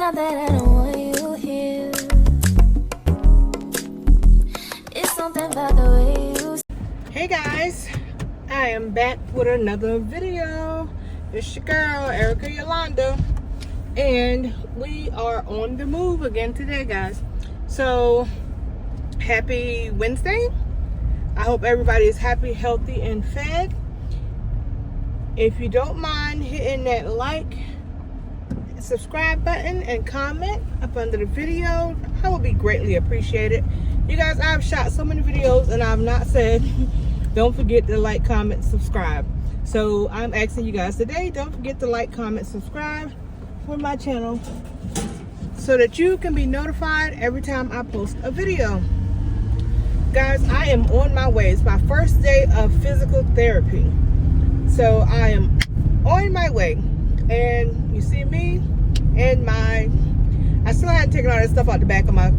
not that I don't want you here. It's something about the way you. Hey guys, I am back with another video. It's your girl, Erica Yolanda, and we are on the move again today, guys. So, happy Wednesday. I hope everybody is happy, healthy, and fed. If you don't mind hitting that like, subscribe button, and comment up under the video, I will be greatly appreciated. You guys, I've shot so many videos and I've not said don't forget to like, comment, subscribe. So I'm asking you guys today, don't forget to like, comment, subscribe for my channel so that you can be notified every time I post a video. Guys, I am on my way. It's my first day of physical therapy. So I am on my way. And you see me and I still hadn't taken all that stuff out the back of my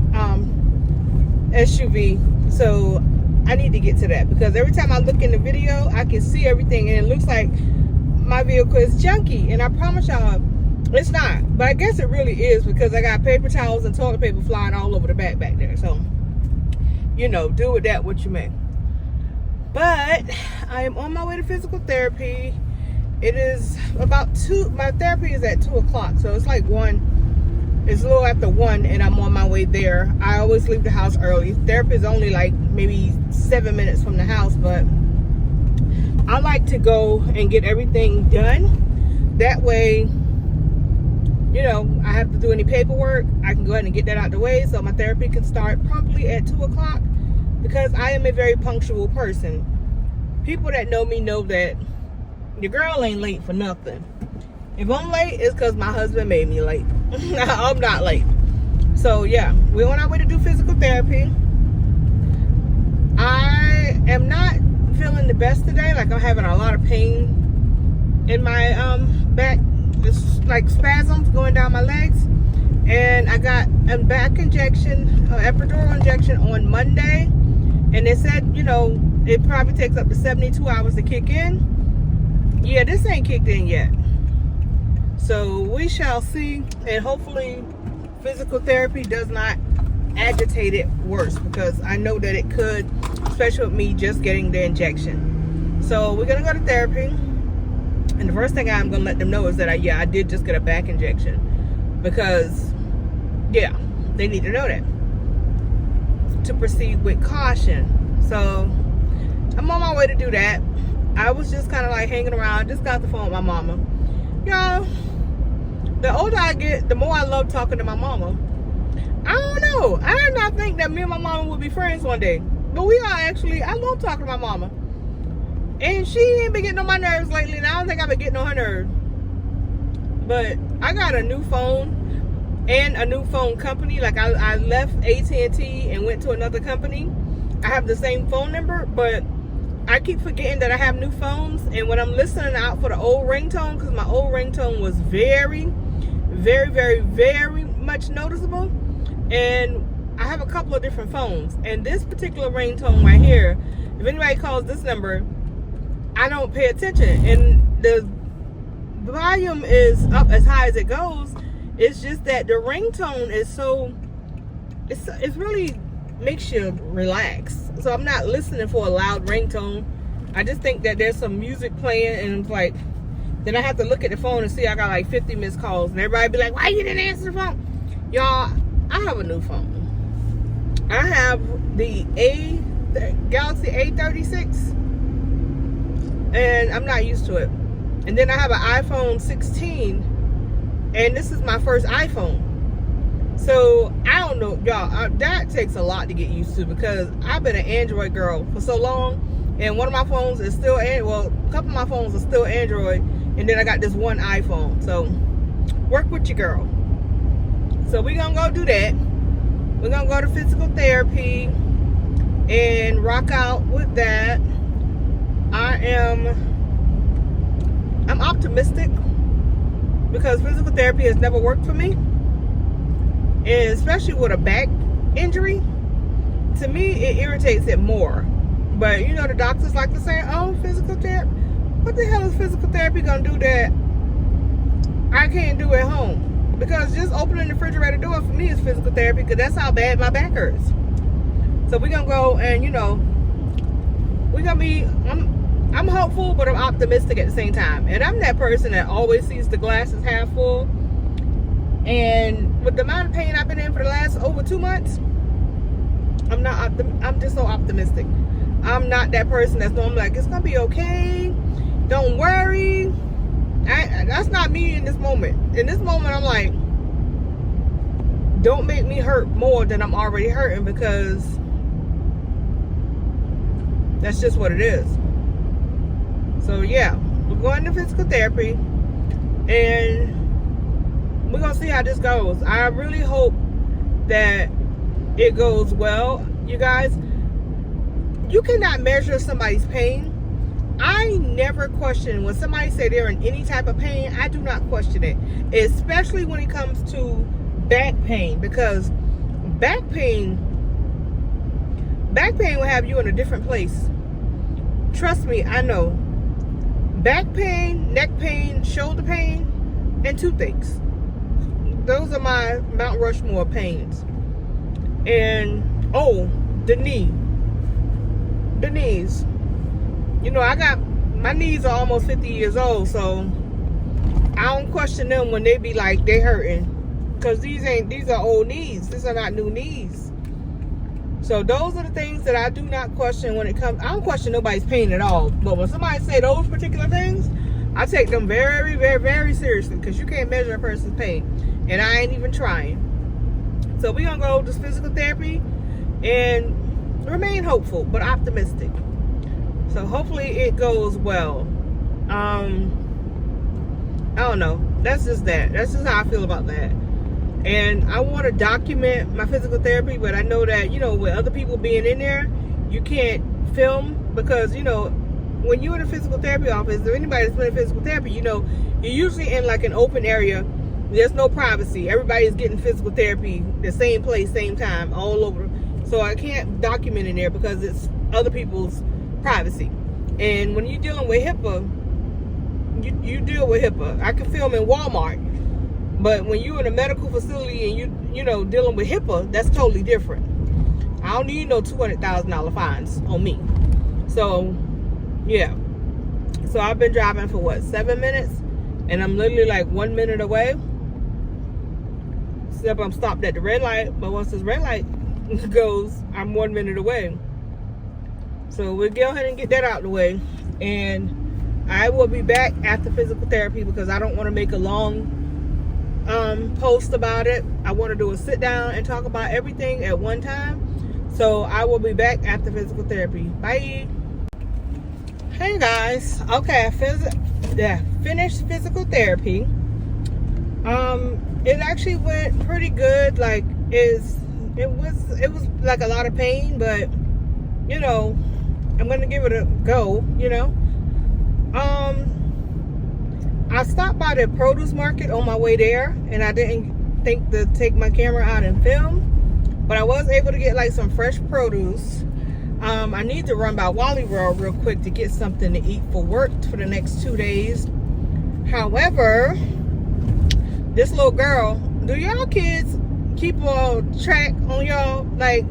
SUV. So I need to get to that, because every time I look in the video, I can see everything and it looks like my vehicle is junky. And I promise y'all, it's not. But I guess it really is, because I got paper towels and toilet paper flying all over the back there. So, you know, do with that what you may. But I am on my way to physical therapy. It is about 2, my therapy is at 2 o'clock. So it's like 1, it's a little after 1 and I'm on my way there. I always leave the house early. Therapy is only like maybe 7 minutes from the house, but I like to go and get everything done. That way, you know, I have to do any paperwork, I can go ahead and get that out the way so my therapy can start promptly at 2 o'clock, because I am a very punctual person. People that know me know that your girl ain't late for nothing. If I'm late, it's because my husband made me late. I'm not late. So yeah, we're on our way to do physical therapy. I am not feeling the best today. Like, I'm having a lot of pain in my back. It's like spasms going down my legs. And I got a back injection, epidural injection on Monday. And they said, you know, it probably takes up to 72 hours to kick in. Yeah, this ain't kicked in yet. So we shall see. And hopefully physical therapy does not agitate it worse, because I know that it could, especially with me just getting the injection. So we're gonna go to therapy. And the first thing I'm gonna let them know is that I did just get a back injection, because yeah, they need to know that to proceed with caution. So I'm on my way to do that. I was just kind of like hanging around, just got the phone with my mama. Y'all, the older I get, the more I love talking to my mama. I don't know, I did not think that me and my mama would be friends one day, but we are actually. I love talking to my mama, and she ain't been getting on my nerves lately, and I don't think I've been getting on her nerves. But I got a new phone and a new phone company. Like, I left AT&T and went to another company. I have the same phone number, but I keep forgetting that I have new phones. And when I'm listening out for the old ringtone, because my old ringtone was very, very, very, very much noticeable. And I have a couple of different phones. And this particular ringtone right here, if anybody calls this number, I don't pay attention. And the volume is up as high as it goes. It's just that the ringtone is so, it's really makes you relax. So I'm not listening for a loud ringtone. I just think that there's some music playing, and it's like, then I have to look at the phone and see I got like 50 missed calls, and everybody be like, why you didn't answer the phone? Y'all, I have a new phone. I have the Galaxy A36, and I'm not used to it. And then I have an iPhone 16, and this is my first iPhone. So I don't know, y'all, that takes a lot to get used to, because I've been an Android girl for so long, and one of my phones is still, well, a couple of my phones are still Android, and then I got this one iPhone. So work with your girl. So we're gonna go do that. We're gonna go to physical therapy and rock out with that. I'm optimistic, because physical therapy has never worked for me. And especially with a back injury, to me, it irritates it more. But, you know, the doctors like to say, oh, physical therapy. What the hell is physical therapy going to do that I can't do at home? because just opening the refrigerator door for me is physical therapy, because that's how bad my back hurts. So we're gonna go, and we're gonna be, I'm hopeful, but I'm optimistic at the same time. And I'm that person that always sees the glasses half full. And with the amount of pain I've been in for the last over 2 months, I'm just so optimistic. I'm not that person that's normally like, it's gonna be okay, don't worry. That's not me in this moment. In this moment, I'm like, don't make me hurt more than I'm already hurting, because that's just what it is. So yeah, we're going to physical therapy, and we're gonna see how this goes. I really hope that it goes well. You guys, you cannot measure somebody's pain. I never question when somebody say they're in any type of pain. I do not question it, especially when it comes to back pain, because back pain will have you in a different place. Trust me, I know. Back pain, neck pain, shoulder pain, and toothaches. Those are my Mount Rushmore pains. And the knees. My knees are almost 50 years old, so I don't question them when they be like they hurting, because these are old knees. These are not new knees. So those are the things that I do not question when it comes. I don't question nobody's pain at all, but when somebody say those particular things, I take them very, very, very seriously, because you can't measure a person's pain, and I ain't even trying. So we're gonna go to physical therapy and remain hopeful but optimistic. So hopefully it goes well. I don't know. That's just how I feel about that. And I want to document my physical therapy, but I know that, with other people being in there, you can't film, because, when you're in a physical therapy office, or anybody that's been in physical therapy, you're usually in like an open area. There's no privacy. Everybody's getting physical therapy the same place, same time, all over. So I can't document in there because it's other people's privacy. And when you're dealing with HIPAA, you deal with HIPAA. I can film in Walmart, but when you're in a medical facility and you dealing with HIPAA, that's totally different. I don't need no $200,000 fines on me. So yeah. So I've been driving for 7 minutes, and I'm literally like 1 minute away. Except I'm stopped at the red light, but once this red light goes, I'm 1 minute away. So we'll go ahead and get that out of the way, and I will be back after physical therapy, because I don't want to make a long post about it. I want to do a sit down and talk about everything at one time. So I will be back after physical therapy. Bye. Hey guys, okay, I finished physical therapy. It actually went pretty good. Like it was like a lot of pain, but I'm gonna give it a go. I stopped by the produce market on my way there, and I didn't think to take my camera out and film, but I was able to get like some fresh produce. I need to run by Wally World real quick to get something to eat for work for the next 2 days. However, this little girl, do y'all kids keep a track on y'all? Like,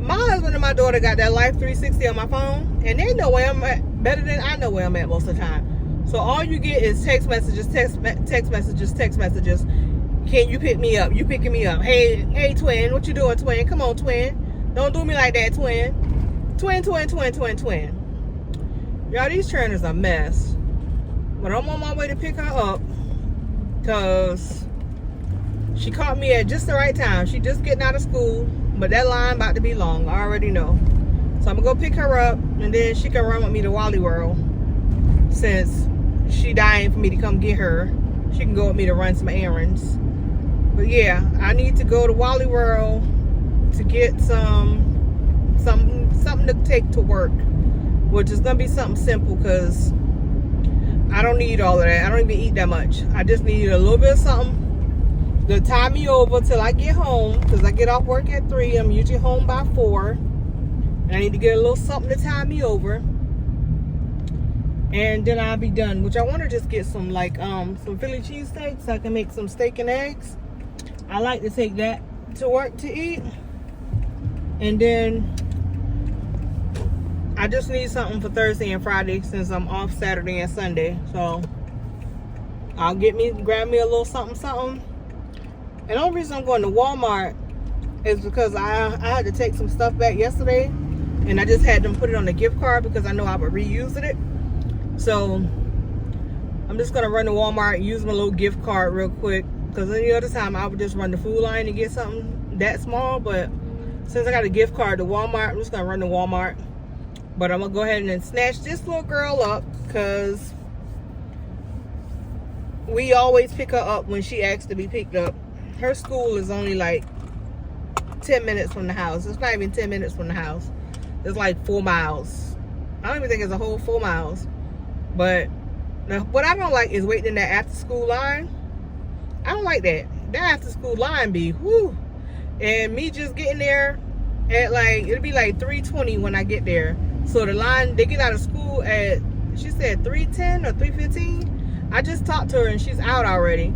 my husband and my daughter got that Life 360 on my phone, and they know where I'm at better than I know where I'm at most of the time. So all you get is text messages. Can you pick me up? You picking me up? Hey, twin, what you doing, twin? Come on, twin. Don't do me like that, twin. Twin. Y'all, these trainers are a mess. But I'm on my way to pick her up, because she caught me at just the right time. She just getting out of school, but that line about to be long. I already know. So I'm going to go pick her up, and then she can run with me to Wally World. Since she dying for me to come get her, she can go with me to run some errands. But yeah, I need to go to Wally World to get something to take to work, which is gonna be something simple, because I don't need all of that. I don't even eat that much. I just need a little bit of something to tie me over till I get home, because I get off work at 3. I'm usually home by 4, and I need to get a little something to tie me over. and then I'll be done. Which I want to just get some like some Philly cheesesteaks so I can make some steak and eggs. I like to take that to work to eat, and then I just need something for Thursday and Friday since I'm off Saturday and Sunday. So I'll grab me a little something. And the only reason I'm going to Walmart is because I had to take some stuff back yesterday, and I just had them put it on the gift card because I know I would reuse it. So I'm just gonna run to Walmart, use my little gift card real quick, because any other time I would just run the food line and get something that small. But since I got a gift card to Walmart, I'm just gonna run to Walmart. But I'm gonna go ahead and then snatch this little girl up, because we always pick her up when she asks to be picked up. Her school is only like 10 minutes from the house. It's not even 10 minutes from the house. It's like 4 miles. I don't even think it's a whole 4 miles. But what I don't like is waiting in that after school line. I don't like that. That after school line be whoo. And me just getting there at like, it'll be like 3:20 when I get there. So the line, they get out of school at, she said 3:10 or 3:15. I just talked to her and she's out already.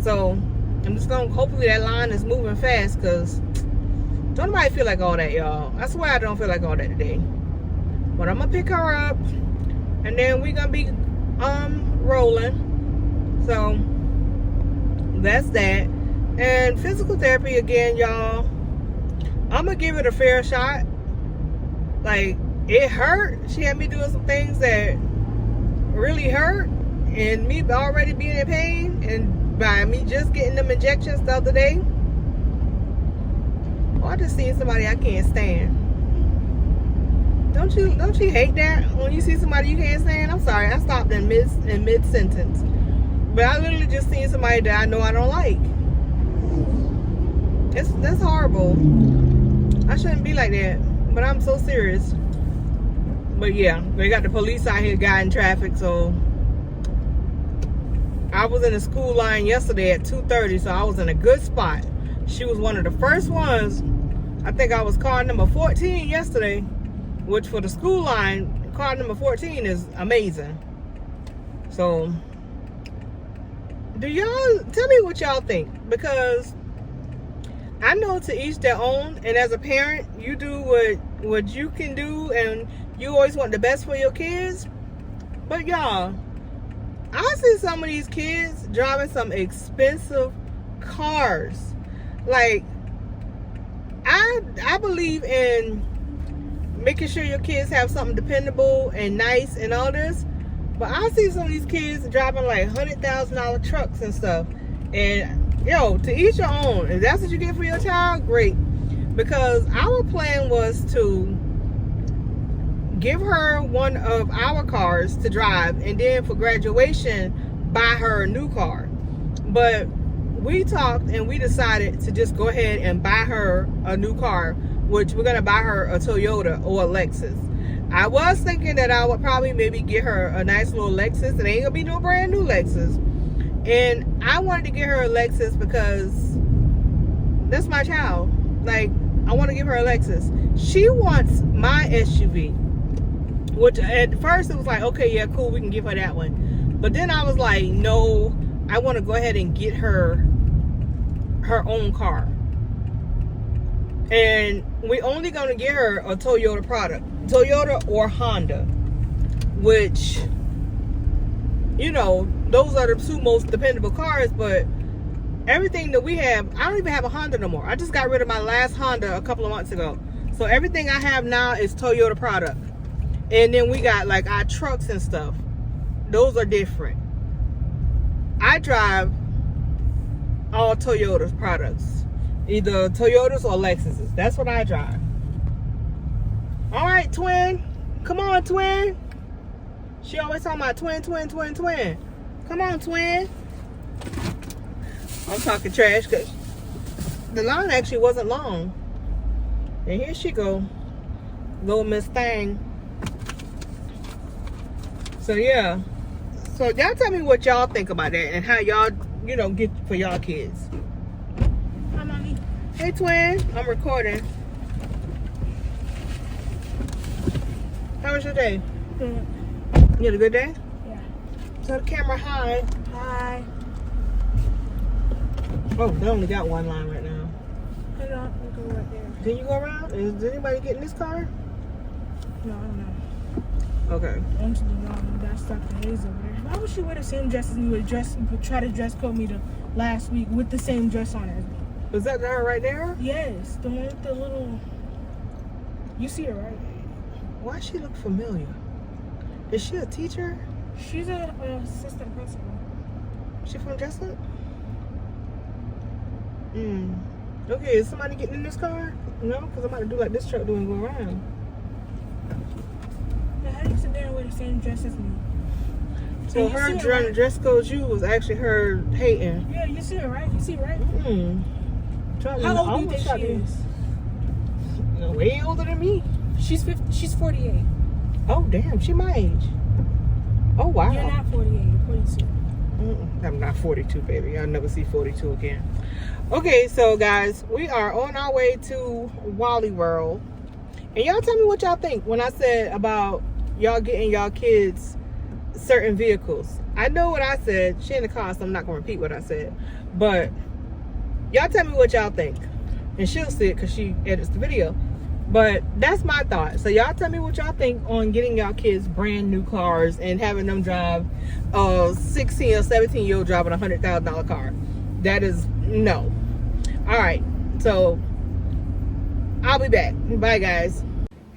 So I'm just gonna, hopefully that line is moving fast, because don't nobody feel like all that, y'all. I swear I don't feel like all that today. But I'm gonna pick her up, and then we gonna be rolling. So that's that. And physical therapy again, y'all, I'm gonna give it a fair shot. Like, it hurt. She had me doing some things that really hurt, and me already being in pain, and by me just getting them injections the other day. Oh, I just seen somebody I can't stand. Don't you hate that when you see somebody you can't stand? I'm sorry, I stopped in mid sentence, but I literally just seen somebody that I know I don't like. That's horrible. I shouldn't be like that, but I'm so serious. But yeah, they got the police out here guiding traffic. So I was in the school line yesterday at 2:30, so I was in a good spot. She was one of the first ones. I think I was car number 14 yesterday, which for the school line, car number 14 is amazing. So do y'all, tell me what y'all think, because I know to each their own, and as a parent, you do what you can do, and you always want the best for your kids. But y'all, I see some of these kids driving some expensive cars. Like, I believe in making sure your kids have something dependable and nice and all this, but I see some of these kids driving like $100,000 trucks and stuff. And yo, to each your own. If that's what you get for your child, great. Because our plan was to give her one of our cars to drive, and then for graduation buy her a new car. But we talked and we decided to just go ahead and buy her a new car, which we're gonna buy her a Toyota or a Lexus. I was thinking that I would probably maybe get her a nice little Lexus. It ain't gonna be no brand new Lexus. And I wanted to get her a Lexus because that's my child. Like, I want to give her a Lexus. She wants my SUV. Which at first it was like, okay, yeah, cool, we can give her that one. But then I was like, no, I want to go ahead and get her her own car. And we only going to get her a Toyota product. Toyota or Honda. Which, you know, those are the two most dependable cars. But everything that we have, I don't even have a Honda no more. I just got rid of my last Honda a couple of months ago. So everything I have now is Toyota product. And then we got like our trucks and stuff. Those are different. I drive all Toyota products. Either Toyotas or Lexuses. That's what I drive. All right, twin. Come on, twin. She always talking about twin. Come on, twin. I'm talking trash because the line actually wasn't long. And here she go. Little Miss Thing. So yeah, so y'all tell me what y'all think about that and how y'all, you know, get for y'all kids. Hi, mommy. Hey, twin. I'm recording. How was your day? Good. You had a good day? Yeah. Tell the camera hi. Hi. Oh, they only got one line right now. Hold on. We'll go right there. Can you go around? Is anybody getting this car? No, I don't know. Okay. I want you to know that's Dr. Hayes over there. Why would she wear the same dress as me? Would try to dress code me the last week with the same dress on as me? Was that her right there? Yes, the one with the little. You see her, right? Why she look familiar? Is she a teacher? She's a assistant principal. She from Jessup? Okay, is somebody getting in this car? No, because I'm about to do like this truck do and go around. Now, how do you sit there and wear the same dress as me? So And you her see her, trying to right? dress code you was actually her hating. Yeah, you see her, right? You see, right? How old do you think she is? Way older than me. She's 50, she's 48. Oh, damn, she my age. Oh, wow. You're not 48, you're 42. I'm not 42, baby. I'll never see 42 again. Okay, so guys, we are on our way to Wally World. And y'all tell me what y'all think when I said about y'all getting y'all kids certain vehicles. I know what I said. She in the car, so I'm not going to repeat what I said. But y'all tell me what y'all think. And she'll see it because she edits the video. But that's my thought. So y'all tell me what y'all think on getting y'all kids brand new cars and having them drive a 16 or 17-year-old driving a $100,000 car. That is no. All right. So I'll be back. Bye, guys.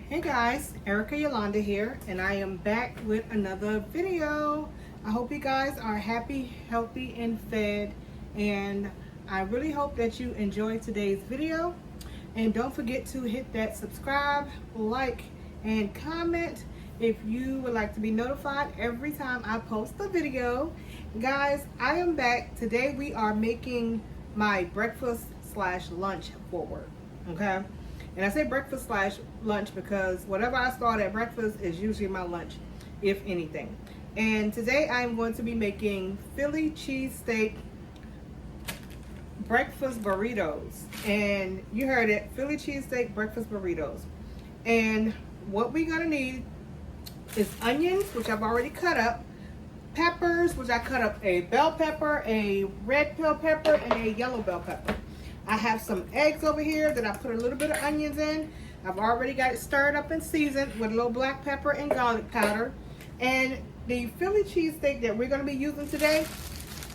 Hey guys, Erica Yolanda here, and I am back with another video. I hope you guys are happy, healthy, and fed, and I really hope that you enjoyed today's video. And don't forget to hit that subscribe, like, and comment if you would like to be notified every time I post a video. Guys, I am back. Today we are making my breakfast/lunch forward, okay? And I say breakfast/lunch because whatever I start at breakfast is usually my lunch, if anything. And today I'm going to be making Philly cheesesteak breakfast burritos. And you heard it, Philly cheesesteak breakfast burritos. And what we're gonna need is onions, which I've already cut up, peppers, which I cut up a bell pepper, a red bell pepper, and a yellow bell pepper. I have some eggs over here that I put a little bit of onions in. I've already got it stirred up and seasoned with a little black pepper and garlic powder. And the Philly cheesesteak that we're gonna be using today,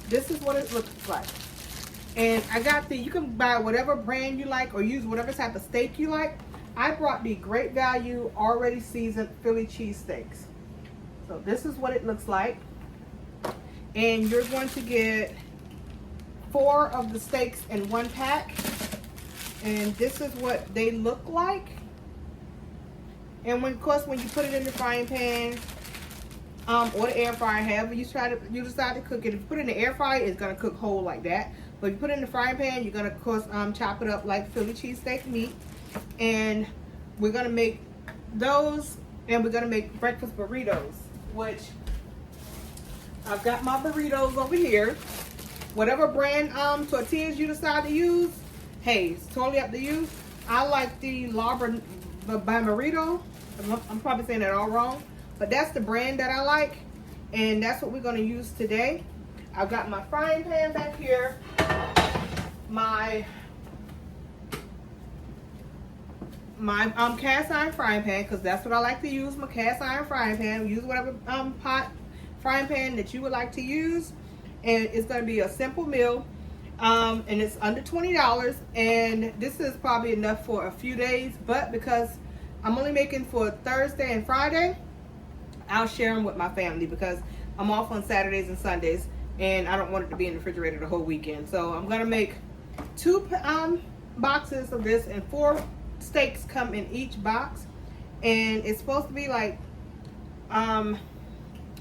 this is what it looks like. And I got you can buy whatever brand you like or use whatever type of steak you like. I brought the Great Value already seasoned Philly cheesesteaks. So this is what it looks like. And you're going to get 4 of the steaks in one pack. And this is what they look like. And of course, when you put it in the frying pan, or the air fryer, however you decide to cook it. If you put it in the air fryer, it's gonna cook whole like that. But if you put it in the frying pan, you're gonna of course chop it up like Philly cheesesteak meat. And we're gonna make those, and we're gonna make breakfast burritos, which I've got my burritos over here. Whatever brand tortillas you decide to use, hey, it's totally up to you. I like the La Burrito. I'm probably saying that all wrong, but that's the brand that I like, and that's what we're going to use today. I've got my frying pan back here, my cast iron frying pan, because that's what I like to use, my cast iron frying pan. Use whatever pot frying pan that you would like to use, and it's going to be a simple meal, and it's under $20, and this is probably enough for a few days, but because I'm only making for Thursday and Friday, I'll share them with my family because I'm off on Saturdays and Sundays, and I don't want it to be in the refrigerator the whole weekend. So I'm going to make 2 boxes of this, and 4 steaks come in each box, and it's supposed to be like a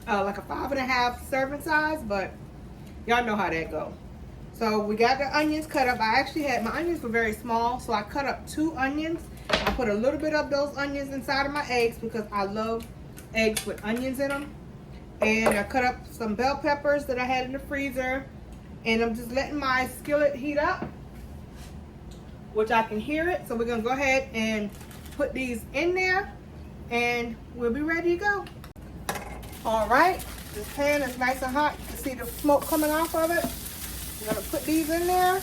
5.5 serving size, but y'all know how that go. So we got the onions cut up. I actually had, my onions were very small, so I cut up 2 onions. I put a little bit of those onions inside of my eggs because I love eggs with onions in them. And I cut up some bell peppers that I had in the freezer, and I'm just letting my skillet heat up, which I can hear it. So we're gonna go ahead and put these in there, and we'll be ready to go. All right, this pan is nice and hot. You can see the smoke coming off of it. I'm gonna put these in there.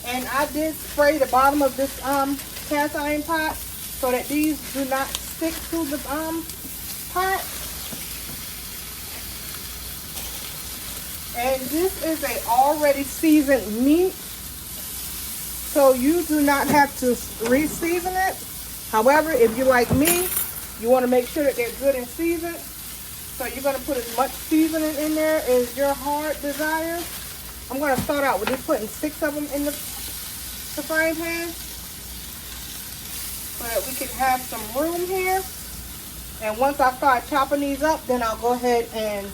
And I did spray the bottom of this cast iron pot so that these do not stick to the pot. And this is a already seasoned meat, so you do not have to re-season it. However, if you're like me, you want to make sure that they're good and seasoned. So you're going to put as much seasoning in there as your heart desires. I'm going to start out with just putting 6 of them in the frying pan so that we can have some room here. And once I start chopping these up, then I'll go ahead and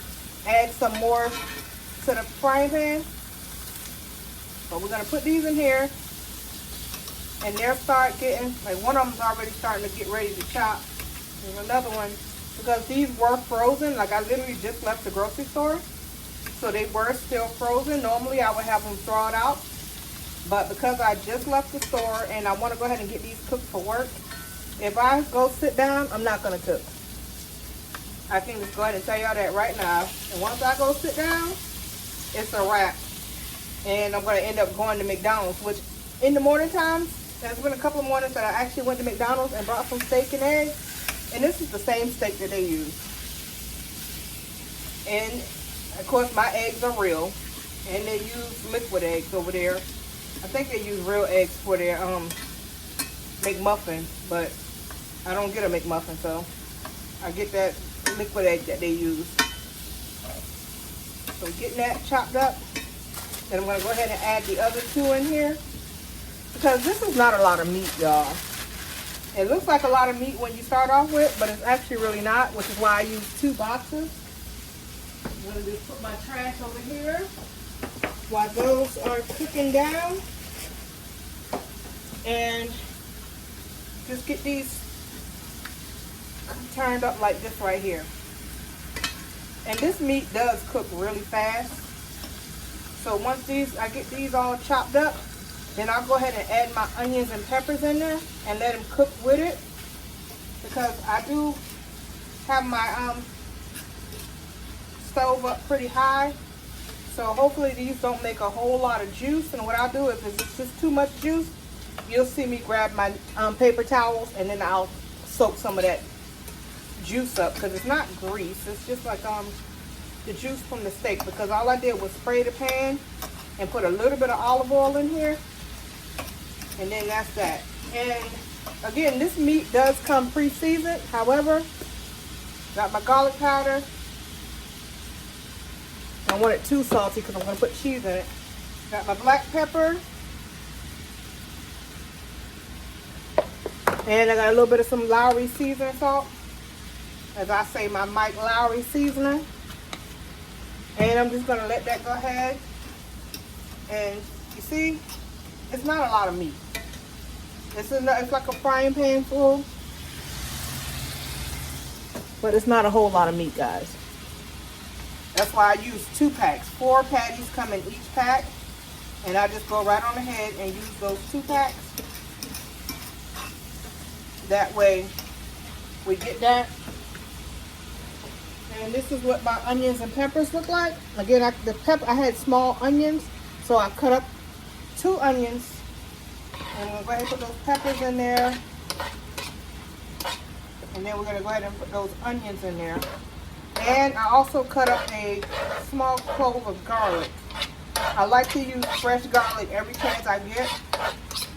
add some more to the frying pan. So we're going to put these in here, and they'll start getting, like one of them's already starting to get ready to chop. There's another one, because these were frozen. Like I literally just left the grocery store, so they were still frozen. Normally I would have them thawed out, but because I just left the store and I want to go ahead and get these cooked for work, if I go sit down, I'm not going to cook. I can just go ahead and tell y'all that right now. And once I go sit down, it's a wrap. And I'm going to end up going to McDonald's, which in the morning times, there's been a couple of mornings that I actually went to McDonald's and brought some steak and eggs. And this is the same steak that they use. And of course my eggs are real. And they use liquid eggs over there. I think they use real eggs for their McMuffin, but I don't get a McMuffin, so I get that liquid egg that they use. So getting that chopped up. Then I'm going to go ahead and add the other 2 in here, because this is not a lot of meat, y'all. It looks like a lot of meat when you start off with, but it's actually really not, which is why I use 2 boxes. I'm going to just put my trash over here while those are cooking down. And just get these turned up like this right here. And this meat does cook really fast. So once I get these all chopped up, then I'll go ahead and add my onions and peppers in there and let them cook with it. Because I do have my stove up pretty high. So hopefully these don't make a whole lot of juice. And what I'll do, if it's just too much juice, you'll see me grab my paper towels, and then I'll soak some of that juice up, because it's not grease. It's just like the juice from the steak, because all I did was spray the pan and put a little bit of olive oil in here, and then that's that. And again, this meat does come pre-seasoned. However, got my garlic powder. I don't want it too salty because I'm going to put cheese in it. Got my black pepper. And I got a little bit of some Lowry seasoning salt. As I say, my Mike Lowry seasoning. And I'm just going to let that go ahead. And you see, it's not a lot of meat. It's like a frying pan full. But it's not a whole lot of meat, guys. That's why I use 2 packs. 4 patties come in each pack. And I just go right on ahead and use those 2 packs. That way we get that. And this is what my onions and peppers look like. Again, I had small onions, so I cut up 2 onions. And we'll go ahead and put those peppers in there. And then we're going to go ahead and put those onions in there. And I also cut up a small clove of garlic. I like to use fresh garlic every chance I get.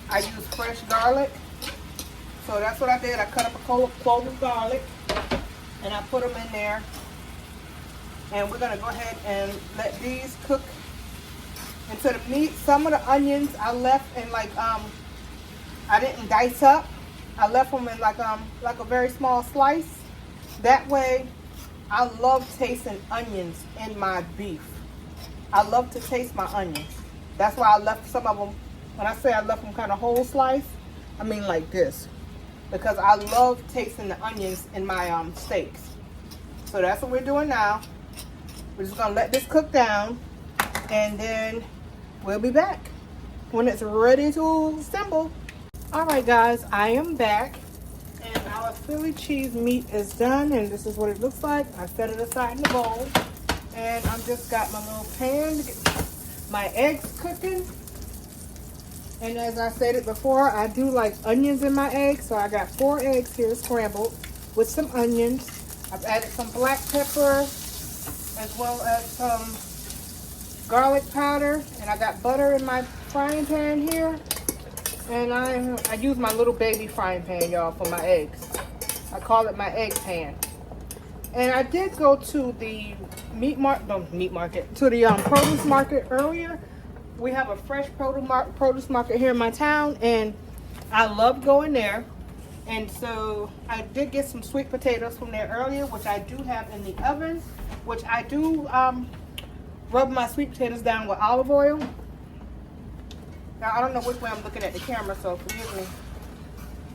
I use fresh garlic. So that's what I did. I cut up a clove of garlic and I put them in there. And we're going to go ahead and let these cook into the meat. Some of the onions I left in like, I didn't dice up. I left them in like a very small slice. That way, I love tasting onions in my beef. I love to taste my onions. That's why I left some of them. When I say I left them kind of whole slice, I mean like this. Because I love tasting the onions in my steaks. So that's what we're doing now. We're just going to let this cook down. And then we'll be back when it's ready to assemble. Alright guys, I am back. And I our Philly cheese meat is done, and this is what it looks like. I set it aside in the bowl, and I've just got my little pan to get my eggs cooking. And as I said it before, I do like onions in my eggs, so I got 4 eggs here scrambled with some onions. I've added some black pepper as well as some garlic powder, and I got butter in my frying pan here. And I use my little baby frying pan, y'all, for my eggs. I call it my egg pan. And I did go to the produce market earlier. We have a fresh produce market here in my town, and I love going there. And so I did get some sweet potatoes from there earlier, which I do have in the oven, which I do rub my sweet potatoes down with olive oil. Now, I don't know which way I'm looking at the camera, so forgive me.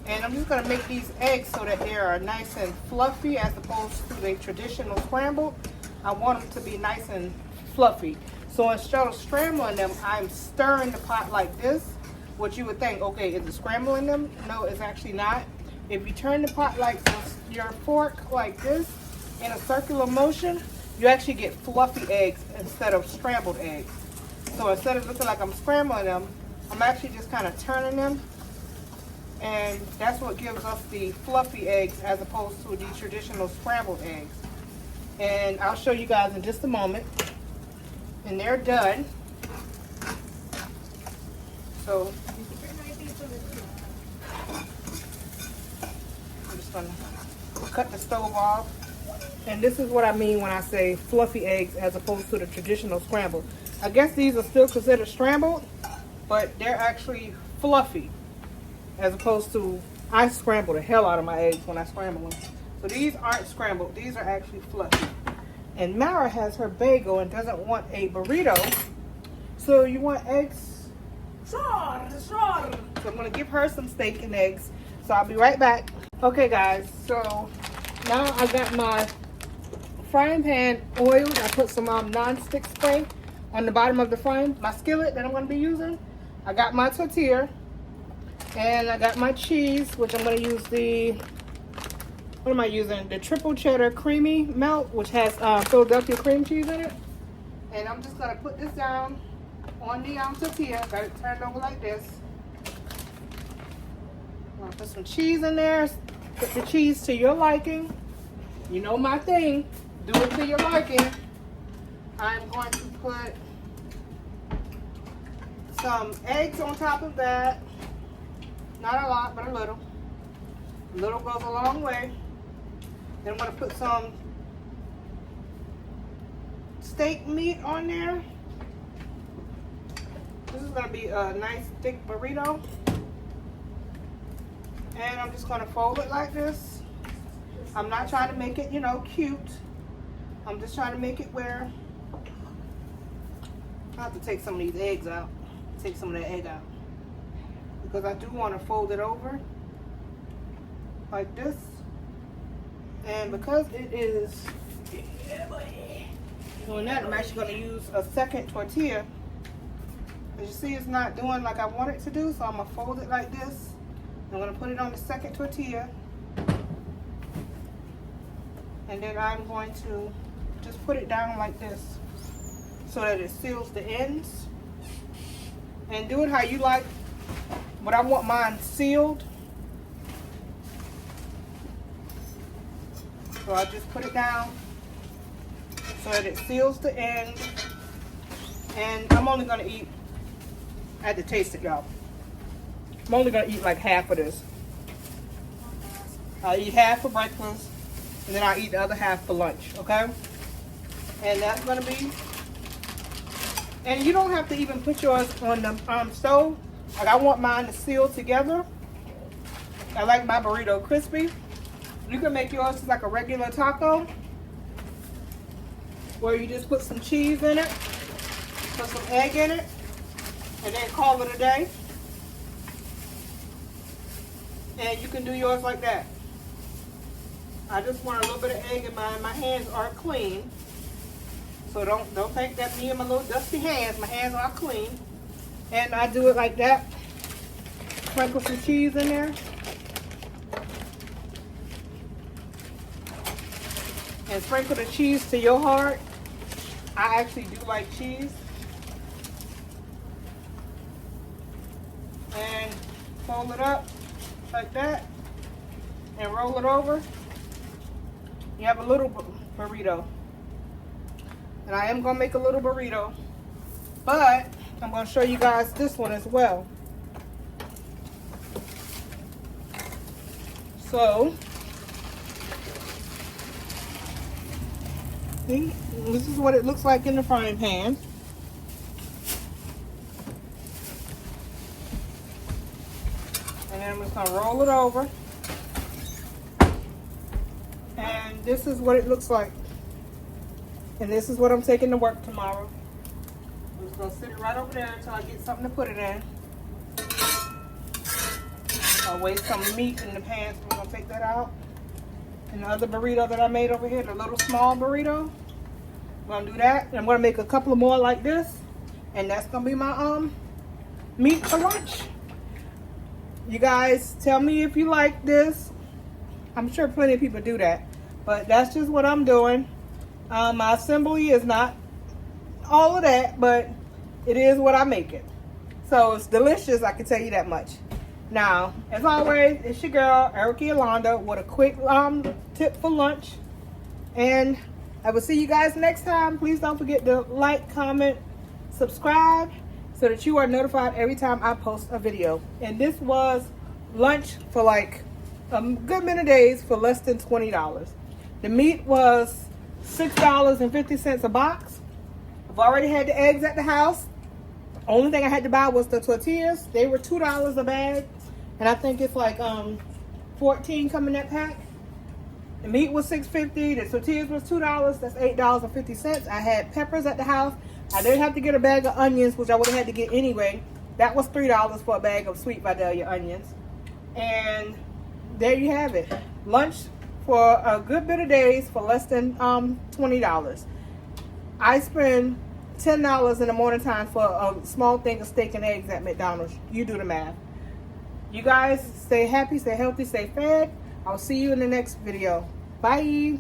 And I'm just going to make these eggs so that they are nice and fluffy as opposed to the traditional scrambled. I want them to be nice and fluffy. So instead of scrambling them, I'm stirring the pot like this, which you would think, okay, is it scrambling them? No, it's actually not. If you turn the pot like this, your fork like this, in a circular motion, you actually get fluffy eggs instead of scrambled eggs. So instead of looking like I'm scrambling them, I'm actually just kind of turning them, and that's what gives us the fluffy eggs as opposed to the traditional scrambled eggs. And I'll show you guys in just a moment. And they're done. So I'm just gonna cut the stove off. And this is what I mean when I say fluffy eggs as opposed to the traditional scrambled. I guess these are still considered scrambled, but they're actually fluffy as opposed to, I scramble the hell out of my eggs when I scramble them. So these aren't scrambled, these are actually fluffy. And Mara has her bagel and doesn't want a burrito, so you want eggs? Sure. So I'm gonna give her some steak and eggs, so I'll be right back. Okay guys, so now I got my frying pan oiled. I put some non-stick spray on the bottom of my skillet that I'm going to be using. I got my tortilla, and I got my cheese, which I'm going to use what am I using? The triple cheddar creamy melt, which has Philadelphia cream cheese in it. And I'm just going to put this down on the tortilla. Got it turned over like this. I'm going to put some cheese in there. Put the cheese to your liking. You know my thing. Do it to your liking. I'm going to put some eggs on top of that. Not a lot, but a little. A little goes a long way. Then I'm going to put some steak meat on there. This is going to be a nice thick burrito. And I'm just going to fold it like this. I'm not trying to make it, you know, cute. I'm just trying to make it where I have to take some of these eggs out. Take some of that egg out. Because I do want to fold it over like this. And because it is doing that, I'm actually going to use a second tortilla. As you see, it's not doing like I want it to do, so I'm going to fold it like this. I'm going to put it on the second tortilla. And then I'm going to just put it down like this so that it seals the ends. And do it how you like, but I want mine sealed. So I just put it down so that it seals the end. And I'm only going to eat, I had to taste it, y'all. I'm only going to eat like half of this. I'll eat half for breakfast, and then I'll eat the other half for lunch, okay? And that's going to be, and you don't have to even put yours on the stove. Like I want mine to seal together. I like my burrito crispy. You can make yours just like a regular taco, where you just put some cheese in it, put some egg in it, and then call it a day. And you can do yours like that. I just want a little bit of egg in mine. My hands are clean. So don't think that me and my little dusty hands, my hands are clean. And I do it like that. Sprinkle some cheese in there. and sprinkle the cheese to your heart. I actually do like cheese. And fold it up like that and roll it over. You have a little burrito. And I am going to make a little burrito, but I'm going to show you guys this one as well. So, see, this is what it looks like in the frying pan. And then I'm just going to roll it over. And this is what it looks like. And this is what I'm taking to work tomorrow. I'm just going to sit it right over there until I get something to put it in. I'll waste some meat in the pan, so we're going to take that out. And the other burrito that I made over here, the little small burrito, I'm going to do that. And I'm going to make a couple of more like this. And that's going to be my meat for lunch. You guys, tell me if you like this. I'm sure plenty of people do that. But that's just what I'm doing. My assembly is not all of that, but it is what I make it. So it's delicious, I can tell you that much. Now, as always, it's your girl, Erica Yolanda, with a quick tip for lunch. And I will see you guys next time. Please don't forget to like, comment, subscribe, so that you are notified every time I post a video. And this was lunch for like a good many days for less than $20. The meat was $6.50 a box. I've already had the eggs at the house. Only thing I had to buy was the tortillas. They were $2 a bag. And I think it's like 14 come in that pack. The meat was $6.50. The tortillas was $2. That's $8.50. I had peppers at the house. I didn't have to get a bag of onions, which I would have had to get anyway. That was $3 for a bag of sweet Vidalia onions. And there you have it. Lunch for a good bit of days for less than $20. I spend $10 in the morning time for a small thing of steak and eggs at McDonald's. You do the math. You guys stay happy, stay healthy, stay fed. I'll see you in the next video. Bye.